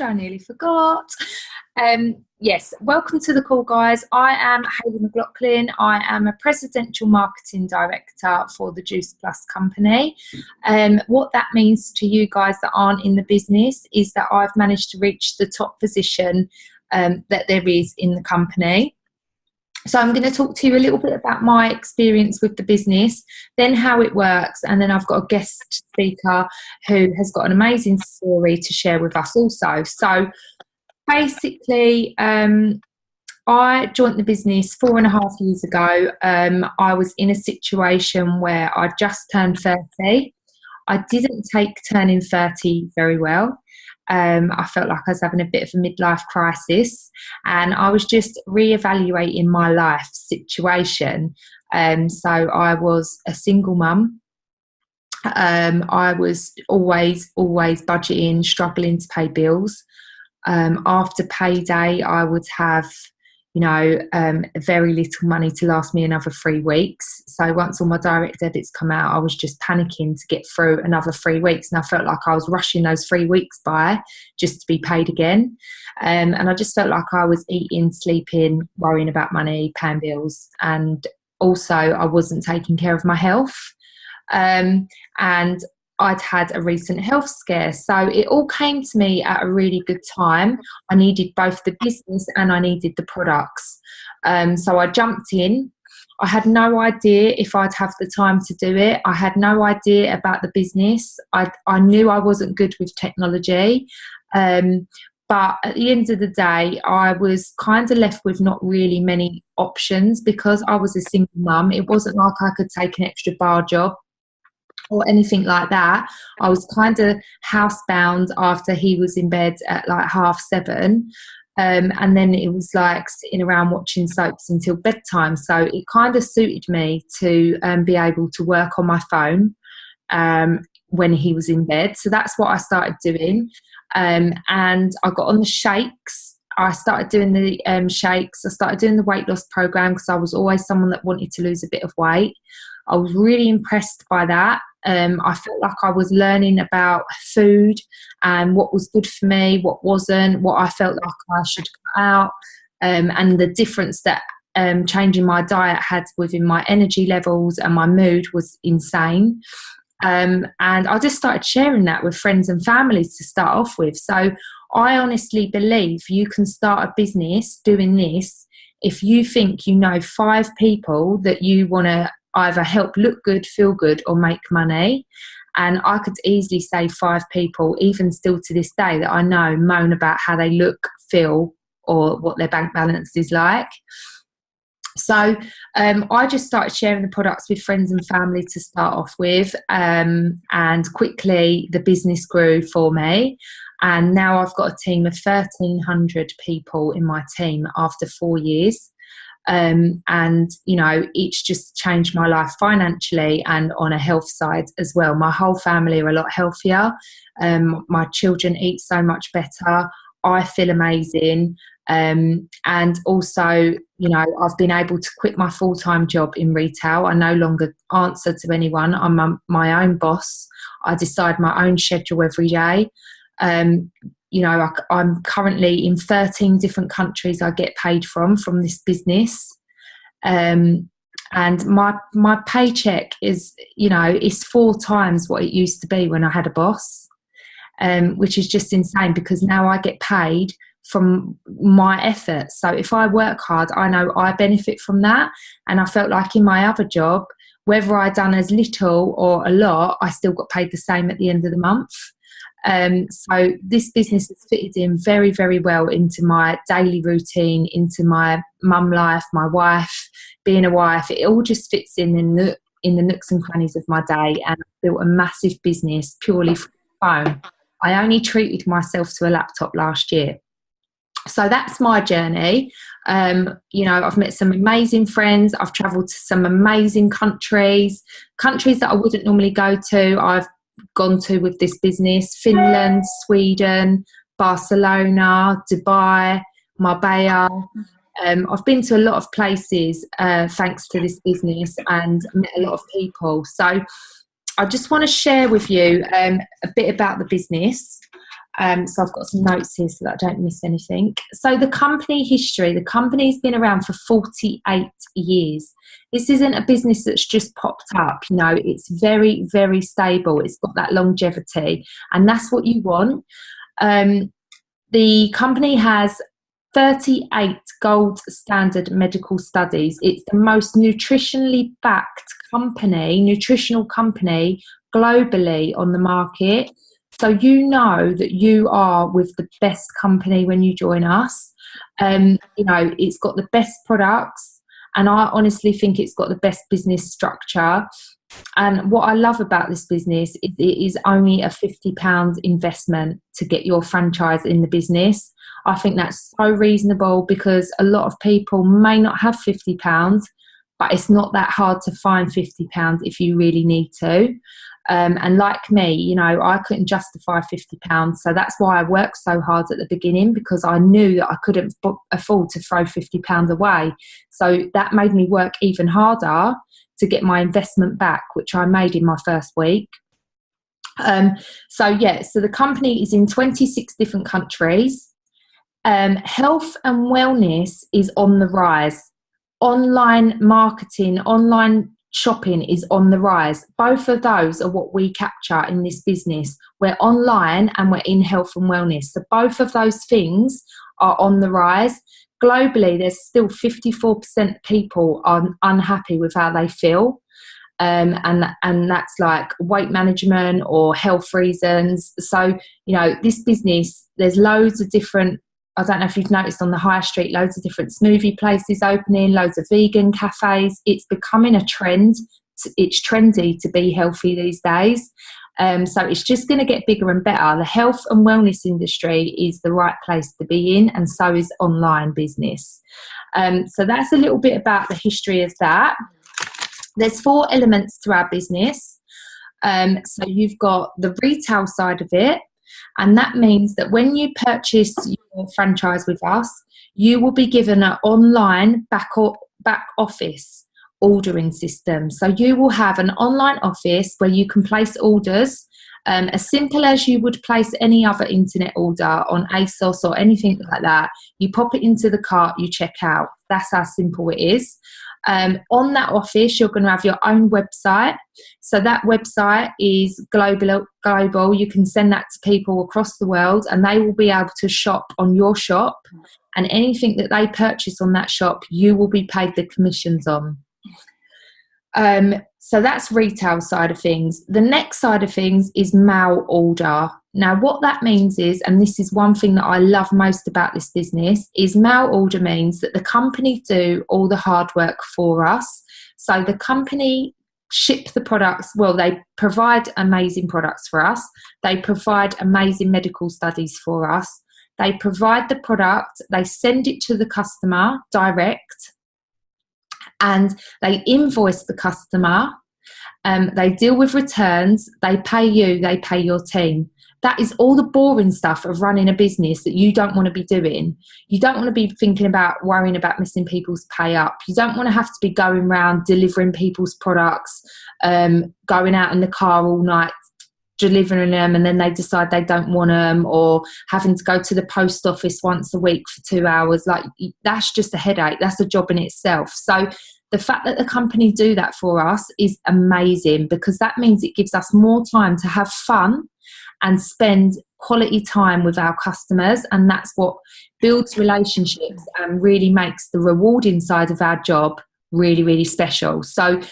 record. I nearly forgot. Yes, welcome to the call, guys. I am Hayley Mc. I am a Presidential Marketing Director for the Juice Plus company. What that means to you guys that aren't in the business is that I've managed to reach the top position that there is in the company. So I'm going to talk to you a little bit about my experience with the business, then how it works, and then I've got a guest speaker who has got an amazing story to share with us also. So basically, I joined the business 4.5 years ago. I was in a situation where I just turned 30. I didn't take turning 30 very well. I felt like I was having a bit of a midlife crisis, and I was just reevaluating my life situation. So I was a single mum. I was always budgeting, struggling to pay bills. After payday, I would have, very little money to last me another 3 weeks. So once all my direct debits come out, I was just panicking to get through another 3 weeks. And I felt like I was rushing those 3 weeks by just to be paid again. And I just felt like I was eating, sleeping, worrying about money, paying bills. And also I wasn't taking care of my health. And I'd had a recent health scare. So it all came to me at a really good time. I needed both the business and I needed the products. So I jumped in. I had no idea if I'd have the time to do it. I had no idea about the business. I knew I wasn't good with technology. But at the end of the day, I was kind of left with not really many options because I was a single mum. It wasn't like I could take an extra bar job or anything like that. I was kind of housebound after he was in bed at like 7:30. And then it was like sitting around watching soaps until bedtime. So it kind of suited me to be able to work on my phone when he was in bed. So that's what I started doing. And I got on the shakes. I started doing the shakes. I started doing the weight loss program because I was always someone that wanted to lose a bit of weight. I was really impressed by that. I felt like I was learning about food and what was good for me, what wasn't, what I felt like I should cut out, and the difference that changing my diet had within my energy levels and my mood was insane. And I just started sharing that with friends and family to start off with. So I honestly believe you can start a business doing this if you think you know 5 people that you want to either help look good, feel good, or make money. And I could easily say 5 people, even still to this day, that I know moan about how they look, feel, or what their bank balance is like. So I just started sharing the products with friends and family to start off with, and quickly the business grew for me. And now I've got a team of 1,300 people in my team after 4 years. And it's just changed my life financially and on a health side as well. My whole family are a lot healthier. My children eat so much better. I feel amazing. And also, I've been able to quit my full-time job in retail. I no longer answer to anyone. I'm my own boss. I decide my own schedule every day. I'm currently in 13 different countries I get paid from this business. And my paycheck is, is 4 times what it used to be when I had a boss, which is just insane because now I get paid from my effort. So if I work hard, I know I benefit from that. And I felt like in my other job, whether I'd done as little or a lot, I still got paid the same at the end of the month. So this business has fitted in very, very well into my daily routine, into my mum life, my wife, being a wife. It all just fits in the nooks and crannies of my day. And I built a massive business purely from the phone. I only treated myself to a laptop last year. So that's my journey. I've met some amazing friends. I've traveled to some amazing countries that I wouldn't normally go to. I've gone to with this business: Finland, Sweden, Barcelona, Dubai, Marbella. I've been to a lot of places thanks to this business and met a lot of people. So I just want to share with you a bit about the business. So I've got some notes here so that I don't miss anything. So the company history, the company's been around for 48 years. This isn't a business that's just popped up, you know, it's very, very stable. It's got that longevity, and that's what you want. The company has 38 gold standard medical studies. It's the most nutritionally backed nutritional company globally on the market. So you know that you are with the best company when you join us. You know, it's got the best products, and I honestly think it's got the best business structure. And what I love about this business is it is only a £50 investment to get your franchise in the business. I think that's so reasonable, because a lot of people may not have £50, but it's not that hard to find £50 if you really need to. And like me, you know, I couldn't justify £50. So that's why I worked so hard at the beginning, because I knew that I couldn't afford to throw £50 away. So that made me work even harder to get my investment back, which I made in my first week. So the company is in 26 different countries. Health and wellness is on the rise. Online marketing, online shopping is on the rise. Both of those are what we capture in this business. We're online and we're in health and wellness. So both of those things are on the rise. Globally, there's still 54% of people are unhappy with how they feel. And that's like weight management or health reasons. So, you know, this business, there's loads of different, I don't know if you've noticed on the high street, loads of different smoothie places opening, loads of vegan cafes. It's becoming a trend. It's trendy to be healthy these days. So it's just going to get bigger and better. The health and wellness industry is the right place to be in, and so is online business. So that's a little bit about the history of that. There's 4 elements to our business. So you've got the retail side of it, and that means that when you purchase your franchise with us, you will be given an online back office ordering system. So you will have an online office where you can place orders as simple as you would place any other internet order on ASOS or anything like that. You pop it into the cart, you check out. That's how simple it is. On that office, you're going to have your own website. So that website is global. You can send that to people across the world, and they will be able to shop on your shop, and anything that they purchase on that shop, you will be paid the commissions on. So that's retail side of things. The next side of things is mail order. Now, what that means is, and this is one thing that I love most about this business, is mail order means that the company do all the hard work for us. So the company ship the products. Well, they provide amazing products for us. They provide amazing medical studies for us. They provide the product. They send it to the customer direct, and they invoice the customer. They deal with returns. They pay you. They pay your team. That is all the boring stuff of running a business that you don't want to be doing. You don't want to be thinking about worrying about missing people's pay up. You don't want to have to be going around delivering people's products, going out in the car all night delivering them, and then they decide they don't want them, or having to go to the post office once a week for 2 hours. Like, that's just a headache. That's a job in itself. So the fact that the company do that for us is amazing, because that means it gives us more time to have fun and spend quality time with our customers, and that's what builds relationships and really makes the rewarding side of our job really, really special. So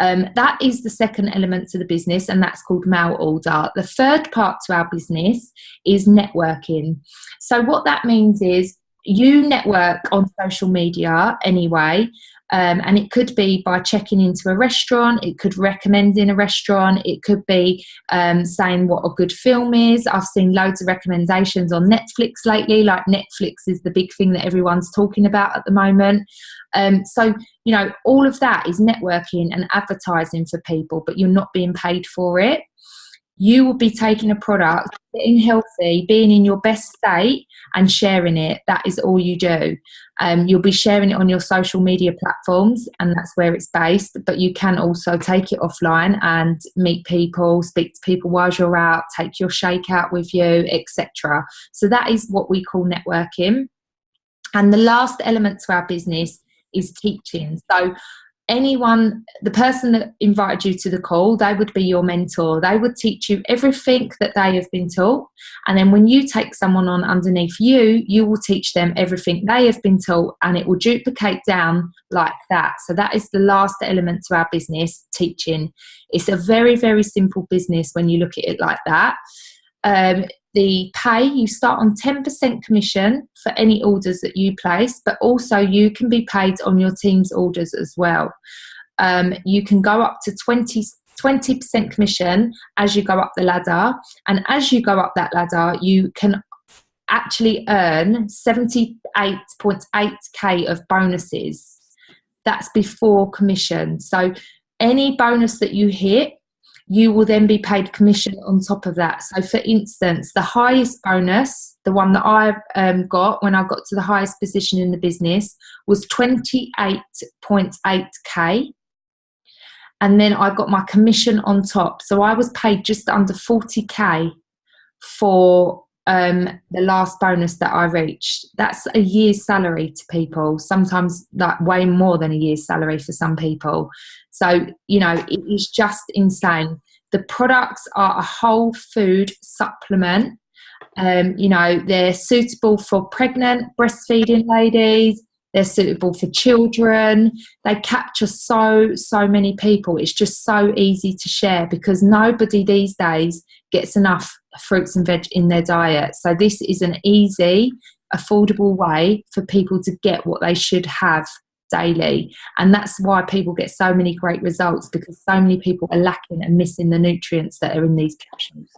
that is the second element to the business, and that's called mail order. The third part to our business is networking. So what that means is you network on social media anyway. And it could be by checking into a restaurant, it could recommending a restaurant, it could be saying what a good film is. I've seen loads of recommendations on Netflix lately, like Netflix is the big thing that everyone's talking about at the moment. So, you know, all of that is networking and advertising for people, but you're not being paid for it. you will be taking a product, getting healthy, being in your best state and sharing it. That is all you do. You'll be sharing it on your social media platforms, and that's where it's based, but you can also take it offline and meet people, speak to people while you're out, take your shake out with you, etc. So that is what we call networking. And the last element to our business is teaching. So the person that invited you to the call, they would be your mentor. They would teach you everything that they have been taught. And then when you take someone on underneath you, you will teach them everything they have been taught, and it will duplicate down like that. So that is the last element to our business, teaching. It's a very, very simple business when you look at it like that. The pay, you start on 10% commission for any orders that you place, but also you can be paid on your team's orders as well. You can go up to 20% commission as you go up the ladder, and as you go up that ladder, you can actually earn 78.8k of bonuses. That's before commission. So any bonus that you hit, you will then be paid commission on top of that. So for instance, the highest bonus, the one that I got when I got to the highest position in the business, was 28.8k. And then I got my commission on top. So I was paid just under 40k for the last bonus that I reached. That's a year's salary to people, sometimes like way more than a year's salary for some people. So, you know, it is just insane. The products are a whole food supplement. You know, they're suitable for pregnant, breastfeeding ladies. They're suitable for children. They capture so many people. It's just so easy to share because nobody these days gets enough fruits and veg in their diet. So this is an easy, affordable way for people to get what they should have daily. And that's why people get so many great results, because so many people are lacking and missing the nutrients that are in these capsules.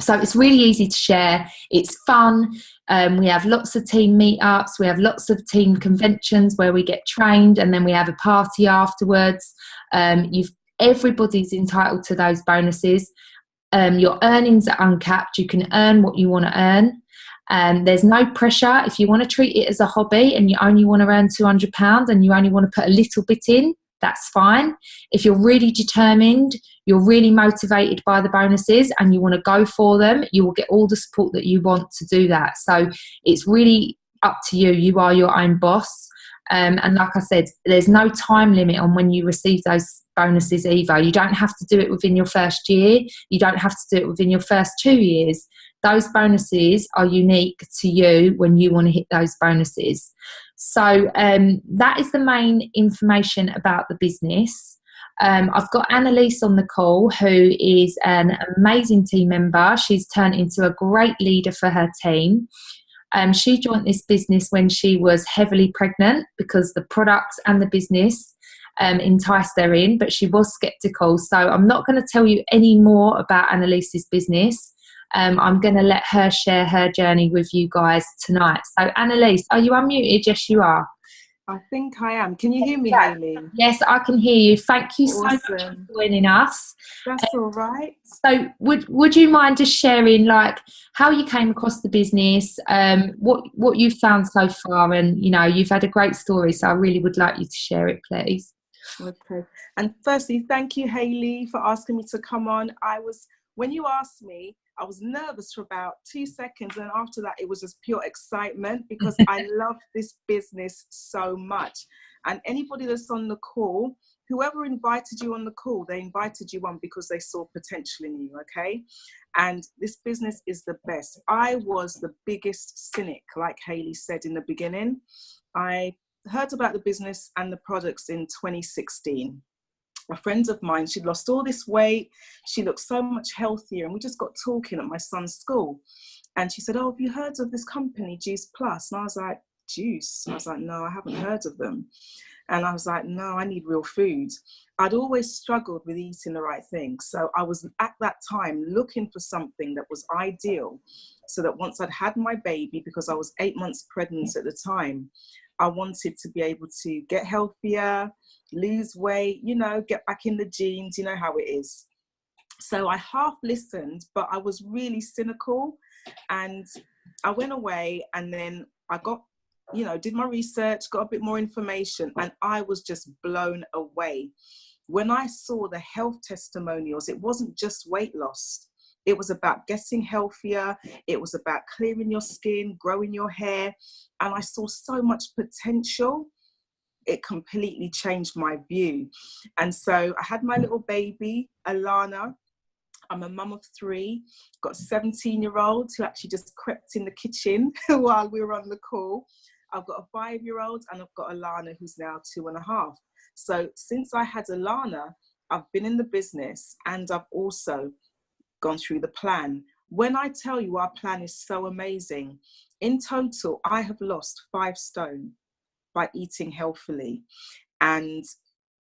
So it's really easy to share. It's fun. We have lots of team meetups. We have lots of team conventions where we get trained, and then we have a party afterwards. Everybody's entitled to those bonuses. Your earnings are uncapped. You can earn what you want to earn. There's no pressure. If you want to treat it as a hobby and you only want to earn £200 and you only want to put a little bit in, that's fine. If you're really determined, you're really motivated by the bonuses and you want to go for them, you will get all the support that you want to do that. So it's really up to you. You are your own boss. And like I said, there's no time limit on when you receive those bonuses either. You don't have to do it within your first year. You don't have to do it within your first 2 years. Those bonuses are unique to you when you want to hit those bonuses. So that is the main information about the business. I've got Anneliese on the call, who is an amazing team member. She's turned into a great leader for her team. She joined this business when she was heavily pregnant because the products and the business enticed her in, but she was skeptical. So I'm not going to tell you any more about Anneliese's business. I'm going to let her share her journey with you guys tonight. So Anneliese, are you unmuted? Yes, you are. I think I am. Can you hear me, Hayley? Yes, I can hear you. Thank you so much for joining us. That's all right. So would you mind just sharing like how you came across the business, what you've found so far, and you know, you've had a great story, so I really would like you to share it, please. Okay. And firstly, thank you, Hayley, for asking me to come on. When you asked me, I was nervous for about 2 seconds, and after that it was just pure excitement because I love this business so much. And anybody that's on the call, whoever invited you on the call, they invited you on because they saw potential in you, okay? And this business is the best. I was the biggest cynic, like Hayley said in the beginning. I heard about the business and the products in 2016. A friend of mine, she'd lost all this weight. She looked so much healthier, and we just got talking at my son's school. And she said, "Oh, have you heard of this company, Juice Plus?" And I was like, "Juice?" I was like, "No, I haven't heard of them." And I was like, "No, I need real food." I'd always struggled with eating the right thing. So I was at that time looking for something that was ideal, so that once I'd had my baby, because I was 8 months pregnant at the time, I wanted to be able to get healthier, lose weight, you know, get back in the jeans, you know how it is. So I half listened, but I was really cynical. And I went away, and then I got, did my research, got a bit more information, and I was just blown away. When I saw the health testimonials, it wasn't just weight loss. It was about getting healthier. It was about clearing your skin, growing your hair. And I saw so much potential. It completely changed my view. And so I had my little baby, Alana. I'm a mum of 3, got 17-year-olds who actually just crept in the kitchen while we were on the call. I've got a 5-year-old, and I've got Alana, who's now 2.5. So since I had Alana, I've been in the business, and I've also gone through the plan. When I tell you our plan is so amazing, in total, I have lost 5 stone by eating healthily. And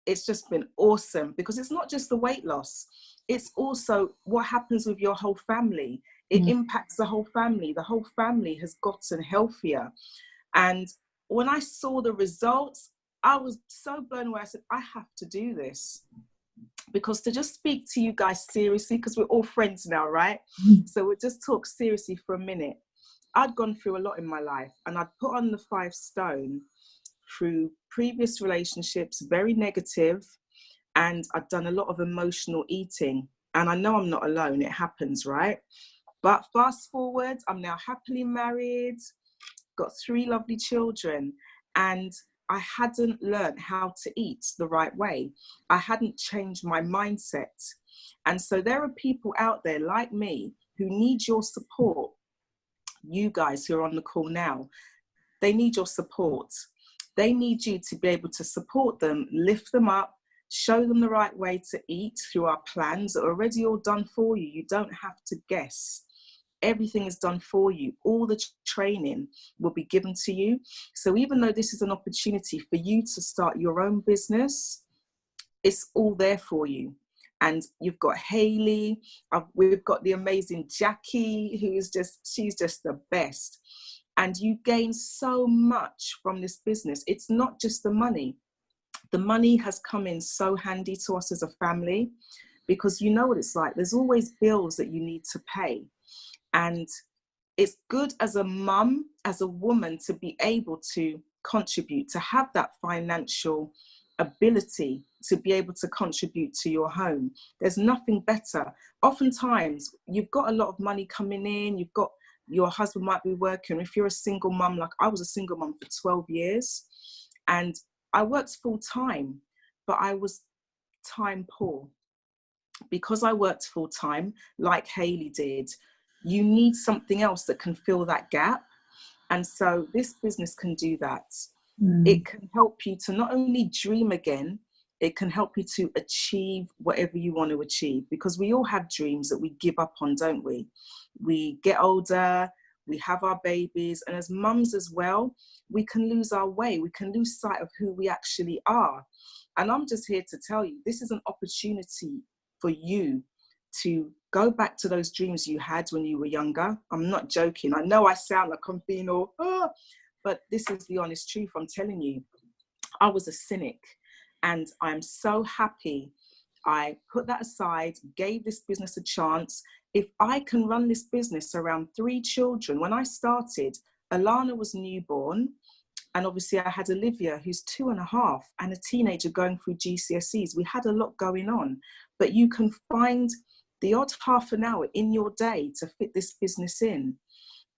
it's just been awesome, because it's not just the weight loss. It's also what happens with your whole family. It impacts the whole family. The whole family has gotten healthier. And when I saw the results, I was so blown away. I said, I have to do this. Because to just speak to you guys seriously, because we're all friends now, right? So we'll just talk seriously for a minute. I'd gone through a lot in my life, and I'd put on the 5 stone through previous relationships, very negative, and I'd done a lot of emotional eating. And I know I'm not alone, it happens, right? But fast forward, I'm now happily married, got 3 lovely children, and I hadn't learned how to eat the right way. I hadn't changed my mindset. And so there are people out there like me who need your support. You guys who are on the call now, they need your support. They need you to be able to support them, lift them up, show them the right way to eat through our plans that are already all done for you. You don't have to guess. Everything is done for you. All the training will be given to you. So even though this is an opportunity for you to start your own business, it's all there for you. And you've got Hayley, we've got the amazing Jackie, she's just the best. And you gain so much from this business. It's not just the money. The money has come in so handy to us as a family, because you know what it's like. There's always bills that you need to pay. And it's good as a mum, as a woman, to be able to contribute, to have that financial ability to be able to contribute to your home. There's nothing better. Oftentimes, you've got a lot of money coming in, your husband might be working. If you're a single mum, like I was a single mum for 12 years, and I worked full time, but I was time poor. Because I worked full time, like Hayley did, you need something else that can fill that gap. And so this business can do that. It can help you to not only dream again, it can help you to achieve whatever you want to achieve, because we all have dreams that we give up on, don't we? We get older, we have our babies, and as mums as well, we can lose our way. We can lose sight of who we actually are. And I'm just here to tell you, this is an opportunity for you to go back to those dreams you had when you were younger. I'm not joking. I know I sound like I'm being all, but this is the honest truth. I'm telling you, I was a cynic, and I'm so happy I put that aside, gave this business a chance. If I can run this business around 3 children, when I started, Alana was newborn, and obviously I had Olivia, who's 2.5, and a teenager going through GCSEs. We had a lot going on, but you can find the odd half an hour in your day to fit this business in.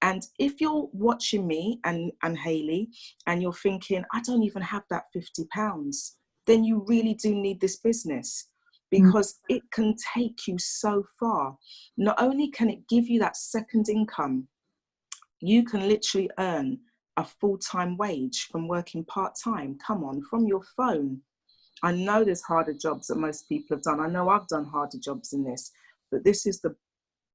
And if you're watching me and Hayley, and you're thinking, I don't even have that £50, then you really do need this business, because it can take you so far. Not only can it give you that second income, you can literally earn a full-time wage from working part-time. Come on, from your phone. I know there's harder jobs that most people have done. I know I've done harder jobs in this, but this is the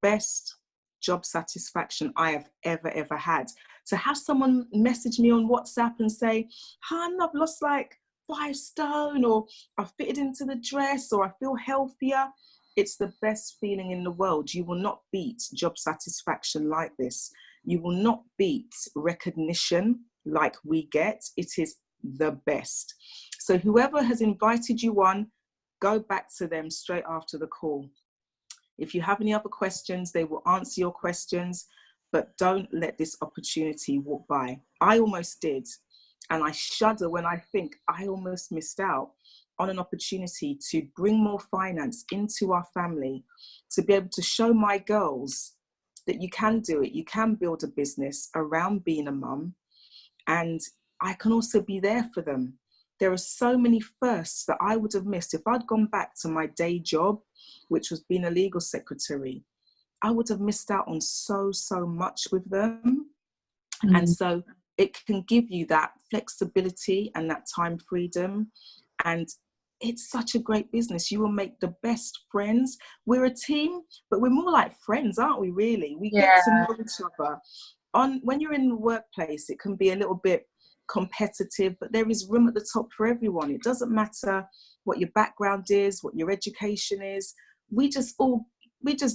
best job satisfaction I have ever had. To have someone message me on WhatsApp and say, "Hun, I've lost like 5 stone," or "I fitted into the dress," or "I feel healthier," it's the best feeling in the world. You will not beat job satisfaction like this. You will not beat recognition like we get. It is the best. So whoever has invited you on, go back to them straight after the call. If you have any other questions, they will answer your questions, but don't let this opportunity walk by. I almost did. And I shudder when I think I almost missed out on an opportunity to bring more finance into our family, to be able to show my girls that you can do it. You can build a business around being a mum, and I can also be there for them. There are so many firsts that I would have missed. If I'd gone back to my day job, which was being a legal secretary, I would have missed out on so much with them. And so it can give you that flexibility and that time freedom. And it's such a great business. You will make the best friends. We're a team, but we're more like friends, aren't we, really? We get to know each other. When you're in the workplace, it can be a little bit competitive, but there is room at the top for everyone. It doesn't matter what your background is, what your education is. We just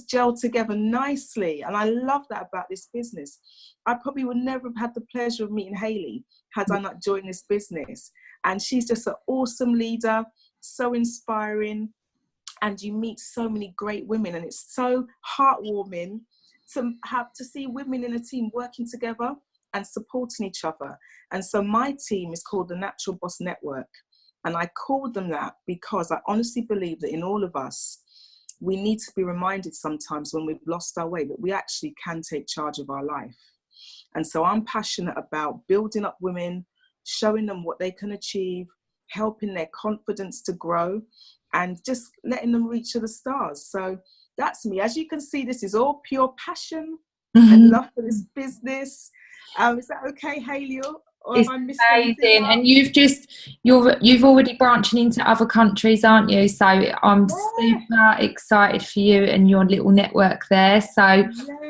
gel together nicely. And I love that about this business. I probably would never have had the pleasure of meeting Hayley had I not joined this business. And she's just an awesome leader, so inspiring. And you meet so many great women, and it's so heartwarming to see women in a team working together and supporting each other. And so my team is called the Natural Boss Network. And I called them that because I honestly believe that in all of us, we need to be reminded sometimes when we've lost our way that we actually can take charge of our life. And so I'm passionate about building up women, showing them what they can achieve, helping their confidence to grow, and just letting them reach to the stars. So that's me. As you can see, this is all pure passion and love for this business. Is that okay, Hayley? Or it's am I missing amazing. And you've already branching into other countries, aren't you? So I'm super excited for you and your little network there. So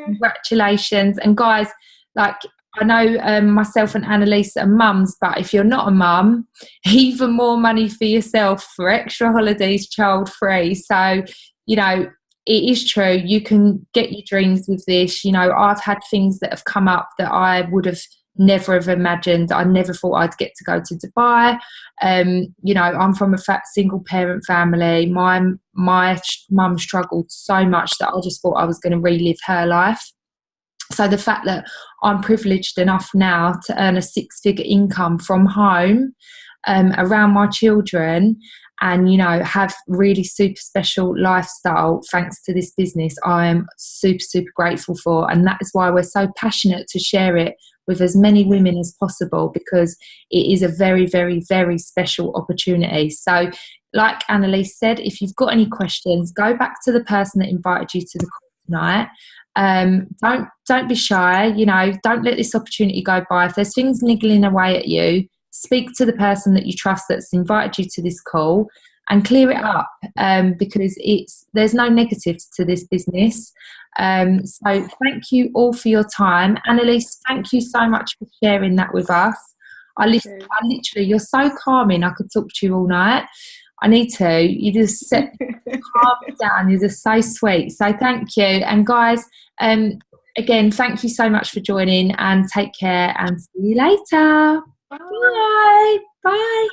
congratulations. And guys, like, I know myself and Anneliese are mums, but if you're not a mum, even more money for yourself for extra holidays, child free. So, you know, it is true. You can get your dreams with this. You know, I've had things that have come up that I would have never have imagined. I never thought I'd get to go to Dubai. You know, I'm from a single parent family. My mum struggled so much that I just thought I was going to relive her life. So the fact that I'm privileged enough now to earn a 6-figure income from home, around my children, and, you know, have really super special lifestyle thanks to this business, I'm super grateful for. And that is why we're so passionate to share it with as many women as possible, because it is a very special opportunity. So like Anneliese said, if you've got any questions, go back to the person that invited you to the call tonight. Don't be shy, you know, don't let this opportunity go by. If there's things niggling away at you, speak to the person that you trust that's invited you to this call and clear it up, because there's no negatives to this business. So thank you all for your time. Anneliese, thank you so much for sharing that with us. I literally, you're so calming. I could talk to you all night. I need to. You just set calm down. You're just so sweet. So thank you. And guys, again, thank you so much for joining, and take care, and see you later. Bye. Bye.